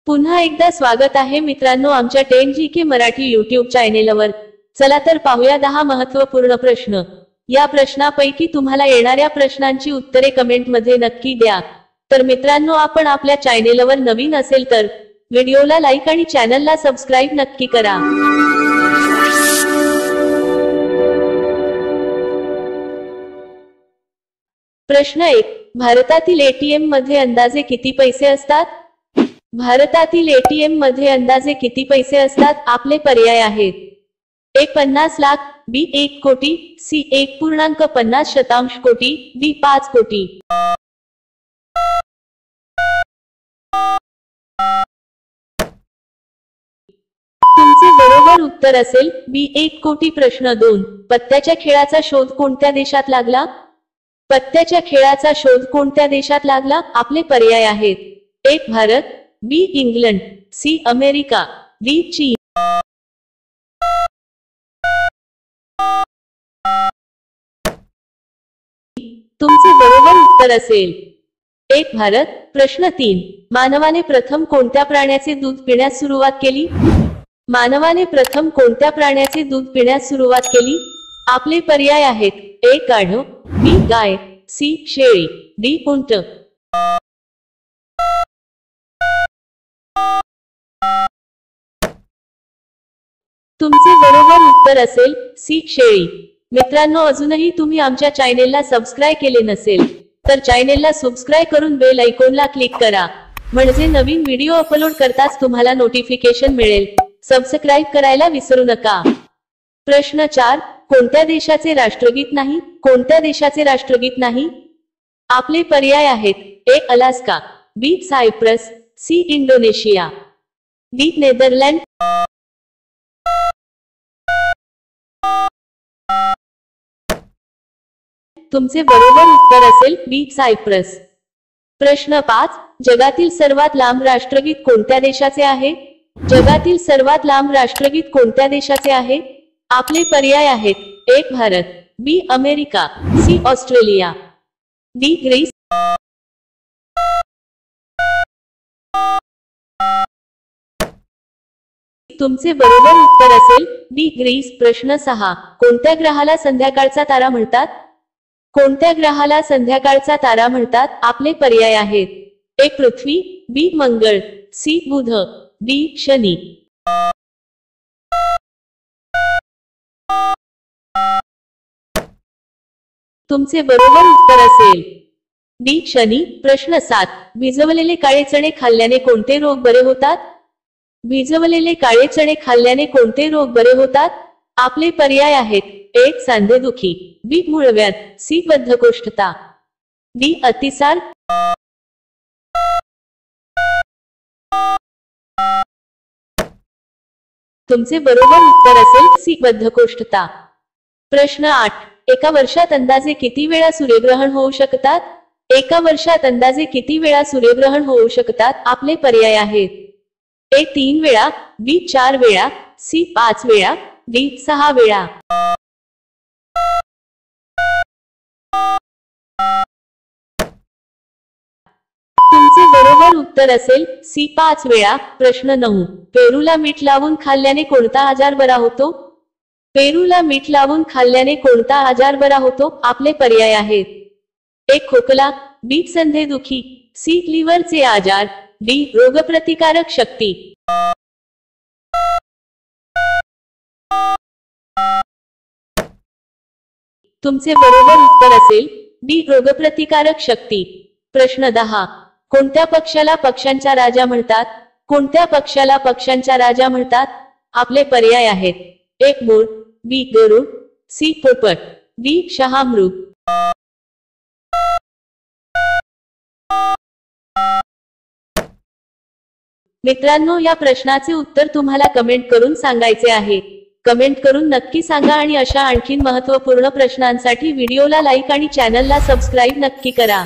पुन्हा एकदा स्वागत आहे मित्रांनो आमच्या 10GK मराठी YouTube चॅनेलवर। चला तर पाहूया 10 महत्त्वपूर्ण प्रश्न। या प्रश्नापैकी तुम्हाला येणाऱ्या प्रश्नांची उत्तरे कमेंट मध्ये नक्की द्या। तर मित्रांनो आपण आपल्या चॅनेलवर नवीन असेल तर व्हिडिओला लाईक आणि चॅनलला सबस्क्राइब नक्की करा। प्रश्न 1, भारतातील एटीएम मध्ये अंदाजे किती पैसे असतात? भारतातील एटीएम मध्ये अंदाजे किती पैसे असतात? आपले पर्याय आहेत: ए 50 लाख, बी 1 कोटी, सी 1.50 कोटी, डी 5 कोटी। तुमचे बरोबर उत्तर असेल बी 1 कोटी। प्रश्न 2, पत्त्याच्या खेळाचा शोध कोणत्या देशात लागला? पत्त्याच्या खेळाचा शोध कोणत्या देशात लागला? आपले पर्याय आहेत: A Bharat, B England, C America, D चीन। तुमचे बरोबर उत्तर असेल ए भारत। प्रश्न 3, मानवाने प्रथम कोणत्या प्राण्याचे दूध पिण्यास सुरुवात केली? मानवाने प्रथम कोणत्या प्राण्याचे दूध पिण्यास सुरुवात केली? आपले पर्याय आहेत: ए गाढव, बी गाय, सी शेळी, डी उंट। तुमचे बरोबर उत्तर असेल सी शेळी। मित्रांनो अजूनही तुम्ही आमच्या चॅनेलला सबस्क्राइब केले नसेल तर चॅनेलला सबस्क्राइब करून बेल आयकॉनला क्लिक करा, म्हणजे नवीन व्हिडिओ अपलोड करताच तुम्हाला नोटिफिकेशन मिळेल। सबस्क्राइब करायला विसरू नका। प्रश्न 4, कोणत्या देशाचे राष्ट्रगीत नाही? कोणत्या देशाचे राष्ट्रगीत नाही? आपले पर्याय आहेत: A Alaska, B Cyprus, C Indonesia, D Netherland. तुमचे बरोबर उत्तर असेल बी सायप्रस। प्रश्न 5, जगातील सर्वात लांब राष्ट्रगीत कोणत्या देशाचे आहे? जगातील सर्वात लांब राष्ट्रगीत कोणत्या देशाचे आहे? आपले पर्याय आहेत: A Bharat, B America, C Australia, D Greece. तुमचे बरोबर उत्तर असेल डी ग्रीस। प्रश्न 6, कोणत्या ग्रहाला संध्याकाळचा तारा म्हणतात? कोणत्या ग्रहाला संध्याकाळचा तारा म्हणतात? आपले पर्याय आहेत: ए पृथ्वी, बी मंगळ, सी बुध, डी शनी। तुमचे बरोबर उत्तर असेल डी शनी। प्रश्न 7, भिजवलेले काळे चणे खाल्ल्याने कोणते रोग बरे होतात? भिजवलेले काळे चणे खाल्ल्याने कोणते रोग बरे होतात? आपले पर्याय आहेत: ए सांधेदुखी, बी मूळव्याध, सी बद्धकोष्ठता, डी अतिसार। तुमचे बरोबर उत्तर असेल सी बद्धकोष्ठता। प्रश्न 8, एका वर्षात अंदाजे किती वेळा सूर्यग्रहण होऊ शकतात? एका वर्षात अंदाजे किती वेळा सूर्यग्रहण होऊ शकतात? आपले पर्याय आहेत: ए 3 वेळा, बी 4 वेळा, सी 5 वेळा, डी 6 वेळा। तुमचे बरोबर उत्तर असेल सी 5 वेळा। प्रश्न 9, पेरूला मीठ लावून खाल्ल्याने कोणता आजार बरा होतो? पेरूला मीठ लावून खाल्ल्याने कोणता आजार बरा होतो? आपले पर्याय आहेत: ए खोकला, बी संधेदुखी, सी लिव्हरचे आजार, डी रोगप्रतिकारक शक्ती। तुमचे बरोबर उत्तर असेल डी रोगप्रतिकारक शक्ती। प्रश्न 10, कोणत्या पक्ष्याला पक्ष्यांचा राजा म्हणतात? कोणत्या पक्ष्याला पक्ष्यांचा राजा म्हणतात? आपले पर्याय आहेत: ए मोर, बी गरुड, सी पोपट, डी शहामृग। मित्रांनो या प्रश्नाचे उत्तर तुम्हाला कमेंट करून सांगायचे आहे। कमेंट करून नक्की सांगा आणि अशा आणखीन महत्त्वपूर्ण प्रश्नांसाठी व्हिडिओला लाईक आणि चॅनलला सबस्क्राइब नक्की करा।